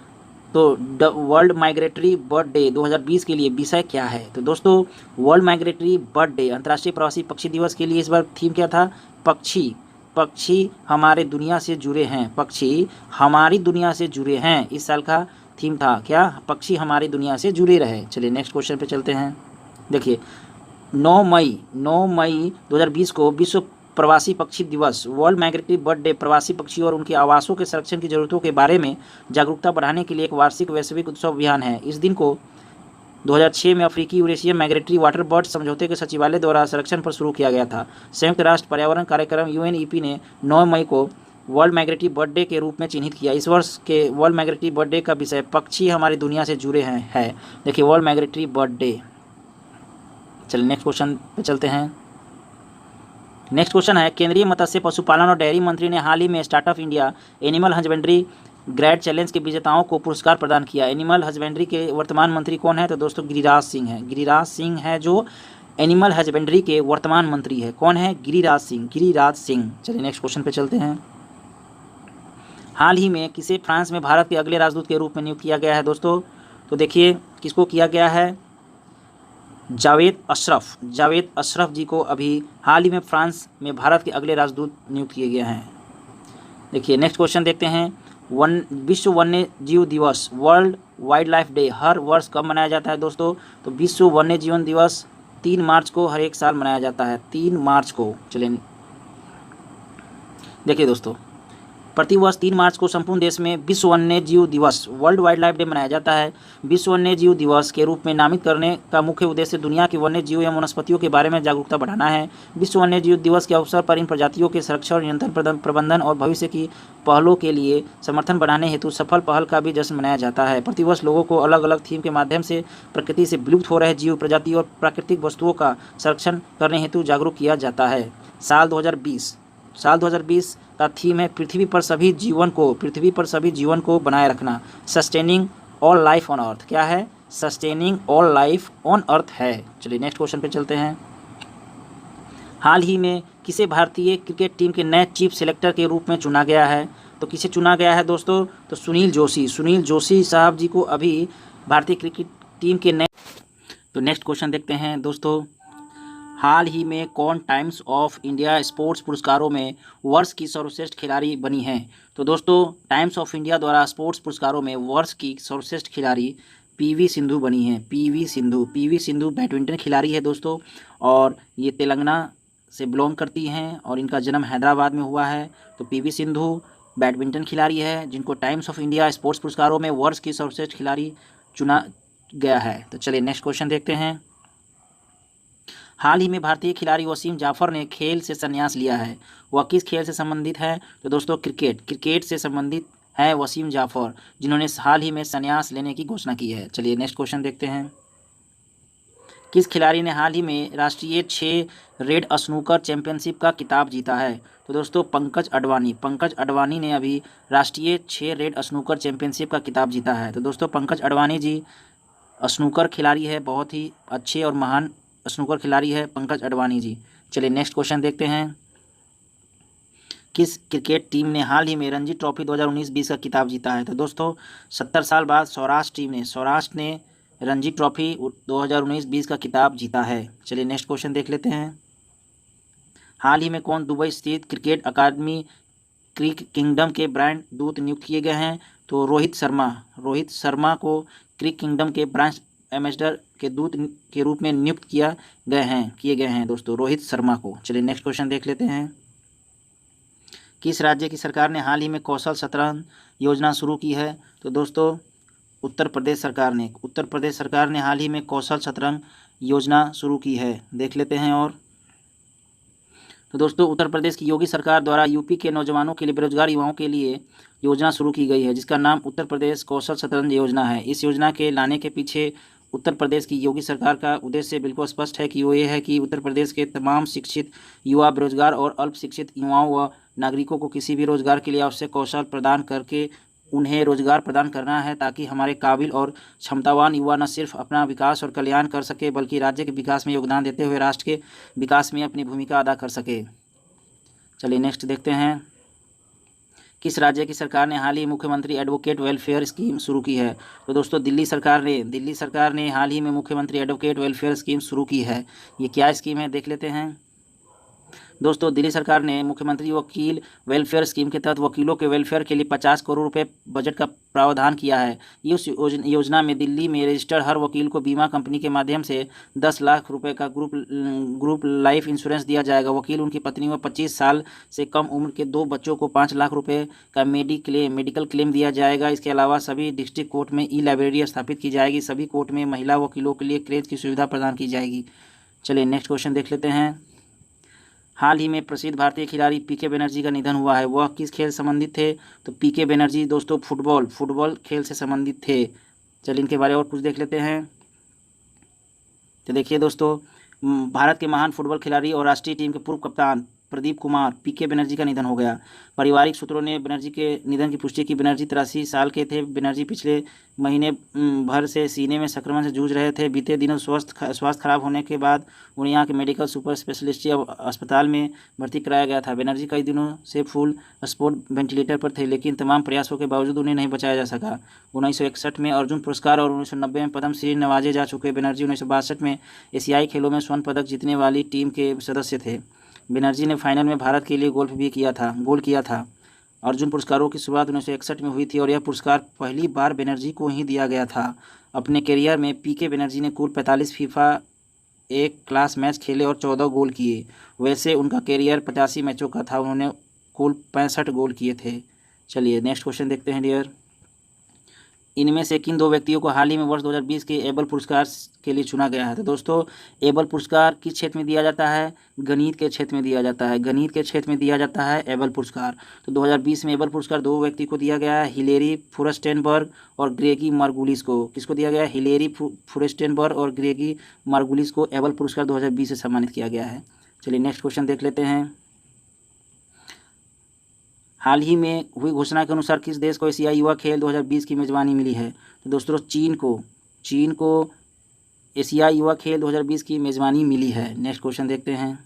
तो वर्ल्ड माइग्रेटरी बर्ड डे 2020 के लिए विषय क्या है? तो दोस्तों वर्ल्ड माइग्रेटरी बर्ड डे अंतर्राष्ट्रीय प्रवासी पक्षी दिवस के लिए इस बार थीम क्या था? पक्षी हमारे दुनिया से जुड़े हैं, पक्षी हमारी दुनिया से जुड़े हैं। इस साल का थीम था क्या? पक्षी हमारी दुनिया से जुड़े रहे। चलिए नेक्स्ट क्वेश्चन पे चलते हैं। देखिए 9 मई 2020 को विश्व प्रवासी पक्षी दिवस, वर्ल्ड माइग्रेटरी बर्ड डे, प्रवासी पक्षियों और उनके आवासों के संरक्षण की जरूरतों के बारे में जागरूकता बढ़ाने के लिए एक वार्षिक वैश्विक उत्सव अभियान है। इस दिन को 2006 में अफ्रीकी यूरेशियन माइग्रेटरी वाटर बर्ड समझौते के सचिवालय द्वारा संरक्षण पर शुरू किया गया था। संयुक्त राष्ट्र पर्यावरण कार्यक्रम UNEP ने 9 मई को वर्ल्ड माइग्रेटरी बर्ड डे के रूप में चिन्हित किया। इस वर्ष के वर्ल्ड माइग्रेटरी बर्ड डे का विषय पक्षी हमारी दुनिया से जुड़े हैं है। देखिए वर्ल्ड माइग्रेटरी बर्ड डे। चलिए नेक्स्ट क्वेश्चन पे चलते हैं। नेक्स्ट क्वेश्चन है, केंद्रीय मत्स्य पशुपालन और डेयरी मंत्री ने हाल ही में startup India animal husbandry grand challenge के विजेताओं को पुरस्कार प्रदान किया। एनिमल हस्बेंड्री के वर्तमान मंत्री कौन है? तो दोस्तों गिरिराज सिंह है। गिरिराज सिंह है जो एनिमल हस्बेंड्री के वर्तमान मंत्री है। कौन है? गिरिराज सिंह। चलिए नेक्स्ट क्वेश्चन पे चलते हैं। हाल ही में किसे फ्रांस में भारत के अगले राजदूत के रूप में नियुक्त किया गया है दोस्तों? तो देखिए किसको किया गया है? जावेद अशरफ जी को अभी हाल ही में फ्रांस में भारत के अगले राजदूत नियुक्त किए गए हैं। देखिए नेक्स्ट क्वेश्चन देखते हैं। विश्व वन्य जीव दिवस, वर्ल्ड वाइल्ड लाइफ डे हर वर्ष कब मनाया जाता है दोस्तों? तो विश्व वन्य जीवन दिवस 3 मार्च को हर एक साल मनाया जाता है, 3 मार्च को। चलिए देखिए दोस्तों, प्रतिवर्ष 3 मार्च को संपूर्ण देश में विश्व वन्य जीव दिवस वर्ल्ड वाइल्ड लाइफ डे मनाया जाता है। विश्व वन्य जीव दिवस के रूप में नामित करने का मुख्य उद्देश्य दुनिया के वन्य जीव एवं वनस्पतियों के बारे में जागरूकता बढ़ाना है। विश्व वन्य जीव दिवस के अवसर पर इन प्रजातियों के संरक्षण, नियंत्रण, प्रबंधन और भविष्य की पहलों के लिए समर्थन बढ़ाने हेतु सफल पहल का भी जश्न मनाया जाता है। प्रतिवर्ष लोगों को अलग अलग थीम के माध्यम से प्रकृति से विलुप्त हो रहे जीव प्रजाति और प्राकृतिक वस्तुओं का संरक्षण करने हेतु जागरूक किया जाता है। साल 2020 का थीम है पृथ्वी पर सभी जीवन को बनाए रखना। Sustaining all life on earth. क्या है? Sustaining all life on earth है। चलिए नेक्स्ट क्वेश्चन पे चलते हैं। हाल ही में किसे भारतीय क्रिकेट टीम के नए चीफ सेलेक्टर के रूप में चुना गया है? तो किसे चुना गया है दोस्तों? तो सुनील जोशी साहब जी को अभी भारतीय क्रिकेट टीम के नए। तो नेक्स्ट क्वेश्चन देखते हैं दोस्तों। हाल ही में कौन टाइम्स ऑफ इंडिया स्पोर्ट्स पुरस्कारों में वर्ष की सर्वश्रेष्ठ खिलाड़ी बनी है? तो दोस्तों टाइम्स ऑफ इंडिया द्वारा स्पोर्ट्स पुरस्कारों में वर्ष की सर्वश्रेष्ठ खिलाड़ी पीवी सिंधु बनी है। पीवी सिंधु बैडमिंटन खिलाड़ी है दोस्तों, और ये तेलंगाना से बिलोंग करती हैं और इनका जन्म हैदराबाद में हुआ है। तो पीवी सिंधु बैडमिंटन खिलाड़ी है जिनको टाइम्स ऑफ इंडिया स्पोर्ट्स पुरस्कारों में वर्ष की सर्वश्रेष्ठ खिलाड़ी चुना गया है। तो चलिए नेक्स्ट क्वेश्चन देखते हैं। हाल ही में भारतीय खिलाड़ी वसीम जाफर ने खेल से संन्यास लिया है। वह किस खेल से संबंधित है? तो दोस्तों क्रिकेट से संबंधित है वसीम जाफर, जिन्होंने हाल ही में संन्यास लेने की घोषणा की है। चलिए नेक्स्ट क्वेश्चन देखते हैं। किस खिलाड़ी ने हाल ही में राष्ट्रीय 6 रेड स्नूकर चैंपियनशिप का खिताब जीता है? तो दोस्तों पंकज अडवाणी ने अभी राष्ट्रीय 6 रेड स्नूकर चैंपियनशिप का खिताब जीता है। तो दोस्तों पंकज अडवाणी जी स्नूकर खिलाड़ी है, बहुत ही अच्छे और महान स्नूकर खिलाड़ी है पंकज अडवाणी जी। चलिए नेक्स्ट क्वेश्चन देखते हैं। किस क्रिकेट टीम ने हाल ही में रणजी ट्रॉफी 2019-20 का खिताब जीता है? तो दोस्तों 70 साल बाद सौराष्ट्र ने रणजी ट्रॉफी 2019-20 का खिताब जीता है। चलिए नेक्स्ट क्वेश्चन देख लेते हैं। हाल ही में कौन दुबई स्थित क्रिकेट अकादमी क्रिक किंगडम के ब्रांड दूत नियुक्त किए गए हैं? तो रोहित शर्मा को क्रिक किंगडम के ब्रांड एम्बेसडर के दूत के रूप में नियुक्त किए गए हैं दोस्तों, रोहित शर्मा को। चलिए नेक्स्ट क्वेश्चन देख लेते हैं। किस राज्य की सरकार ने हाल ही में कौशल शतरंज योजना शुरू की है? तो दोस्तों उत्तर प्रदेश सरकार ने हाल ही में कौशल शतरंज योजना शुरू की है। देख लेते हैं। और तो दोस्तों उत्तर प्रदेश की योगी सरकार द्वारा यूपी के नौजवानों के लिए, बेरोजगार युवाओं के लिए योजना शुरू की गई है, जिसका नाम उत्तर प्रदेश कौशल शतरंज योजना है। इस योजना के लाने के पीछे उत्तर प्रदेश की योगी सरकार का उद्देश्य बिल्कुल स्पष्ट है कि वो ये है कि उत्तर प्रदेश के तमाम शिक्षित युवा, बेरोजगार और अल्प शिक्षित युवाओं व नागरिकों को किसी भी रोजगार के लिए आवश्यक कौशल प्रदान करके उन्हें रोजगार प्रदान करना है, ताकि हमारे काबिल और क्षमतावान युवा न सिर्फ अपना विकास और कल्याण कर सके, बल्कि राज्य के विकास में योगदान देते हुए राष्ट्र के विकास में अपनी भूमिका अदा कर सके। चलिए नेक्स्ट देखते हैं। किस राज्य की सरकार ने हाल ही मुख्यमंत्री एडवोकेट वेलफेयर स्कीम शुरू की है? तो दोस्तों दिल्ली सरकार ने हाल ही में मुख्यमंत्री एडवोकेट वेलफेयर स्कीम शुरू की है। ये क्या स्कीम है देख लेते हैं। दोस्तों दिल्ली सरकार ने मुख्यमंत्री वकील वेलफेयर स्कीम के तहत वकीलों के वेलफेयर के लिए 50 करोड़ रुपए बजट का प्रावधान किया है। इस योजना में दिल्ली में रजिस्टर्ड हर वकील को बीमा कंपनी के माध्यम से 10 लाख रुपए का ग्रुप लाइफ इंश्योरेंस दिया जाएगा। वकील, उनकी पत्नी व 25 साल से कम उम्र के 2 बच्चों को 5 लाख रुपए का मेडिकल क्लेम दिया जाएगा। इसके अलावा सभी डिस्ट्रिक्ट कोर्ट में ई लाइब्रेरी स्थापित की जाएगी। सभी कोर्ट में महिला वकीलों के लिए क्रेज की सुविधा प्रदान की जाएगी। चलिए नेक्स्ट क्वेश्चन देख लेते हैं। हाल ही में प्रसिद्ध भारतीय खिलाड़ी पीके बनर्जी का निधन हुआ है। वह किस खेल से संबंधित थे? तो पीके बनर्जी दोस्तों फुटबॉल खेल से संबंधित थे। चलिए इनके बारे में और कुछ देख लेते हैं। तो देखिए दोस्तों, भारत के महान फुटबॉल खिलाड़ी और राष्ट्रीय टीम के पूर्व कप्तान प्रदीप कुमार पीके बनर्जी का निधन हो गया। पारिवारिक सूत्रों ने बनर्जी के निधन की पुष्टि की। बनर्जी 83 साल के थे। बनर्जी पिछले महीने भर से सीने में संक्रमण से जूझ रहे थे। बीते दिनों स्वास्थ्य खराब होने के बाद उन्हें यहाँ के मेडिकल सुपर स्पेशलिस्ट अस्पताल में भर्ती कराया गया था। बनर्जी कई दिनों से फुल सपोर्ट वेंटिलेटर पर थे, लेकिन तमाम प्रयासों के बावजूद उन्हें नहीं बचाया जा सका। 1961 में अर्जुन पुरस्कार और 1990 में पद्मश्री नवाजे जा चुके बनर्जी 1962 में एशियाई खेलों में स्वर्ण पदक जीतने वाली टीम के सदस्य थे। बनर्जी ने फाइनल में भारत के लिए गोल किया था। अर्जुन पुरस्कारों की शुरुआत 1961 में हुई थी और यह पुरस्कार पहली बार बनर्जी को ही दिया गया था। अपने करियर में पीके बनर्जी ने कुल 45 फीफा एक क्लास मैच खेले और 14 गोल किए। वैसे उनका करियर 85 मैचों का था, उन्होंने कुल 65 गोल किए थे। चलिए नेक्स्ट क्वेश्चन देखते हैं डियर। इनमें से किन दो व्यक्तियों को हाल ही में वर्ष 2020 के एबल पुरस्कार के लिए चुना गया है? तो दोस्तों एबल पुरस्कार किस क्षेत्र में दिया जाता है? गणित के क्षेत्र में दिया जाता है। गणित के क्षेत्र में दिया जाता है एबल पुरस्कार। तो 2020 में एबल पुरस्कार दो व्यक्ति को दिया गया है, हिलेरी फुरस्टेनबर्ग और ग्रेगी मार्गुलिस को। किसको दिया गया है? हिलेरी फुरस्टेनबर्ग और ग्रेगी मार्गुलिस को एबल पुरस्कार 2020 से सम्मानित किया गया है। चलिए नेक्स्ट क्वेश्चन देख लेते हैं। हाल ही में हुई घोषणा के अनुसार किस देश को एशियाई युवा खेल 2020 की मेज़बानी मिली है? तो दोस्तों चीन को एशियाई युवा खेल 2020 की मेज़बानी मिली है। नेक्स्ट क्वेश्चन देखते हैं।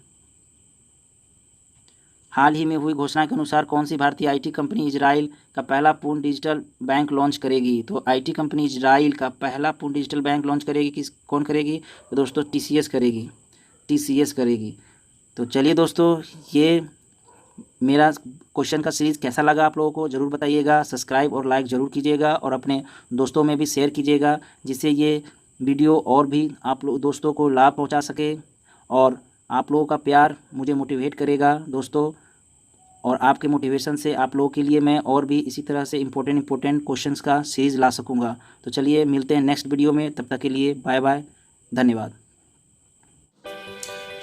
हाल ही में हुई घोषणा के अनुसार कौन सी भारतीय आईटी कंपनी इजराइल का पहला पूर्ण डिजिटल बैंक लॉन्च करेगी? तो आईटी कंपनी इजराइल का पहला पूर्ण डिजिटल बैंक लॉन्च करेगी, कौन करेगी? तो दोस्तों टीसीएस करेगी। तो चलिए दोस्तों, ये मेरा क्वेश्चन का सीरीज़ कैसा लगा आप लोगों को ज़रूर बताइएगा। सब्सक्राइब और लाइक ज़रूर कीजिएगा और अपने दोस्तों में भी शेयर कीजिएगा, जिससे ये वीडियो और भी आप लोग दोस्तों को लाभ पहुंचा सके। और आप लोगों का प्यार मुझे मोटिवेट करेगा दोस्तों, और आपके मोटिवेशन से आप लोगों के लिए मैं और भी इसी तरह से इम्पोर्टेंट क्वेश्चंस का सीरीज़ ला सकूँगा। तो चलिए मिलते हैं नेक्स्ट वीडियो में, तब तक के लिए बाय बाय, धन्यवाद।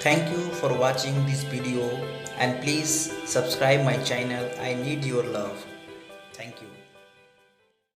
Thank you for watching this video and please subscribe my channel. I need your love. Thank you.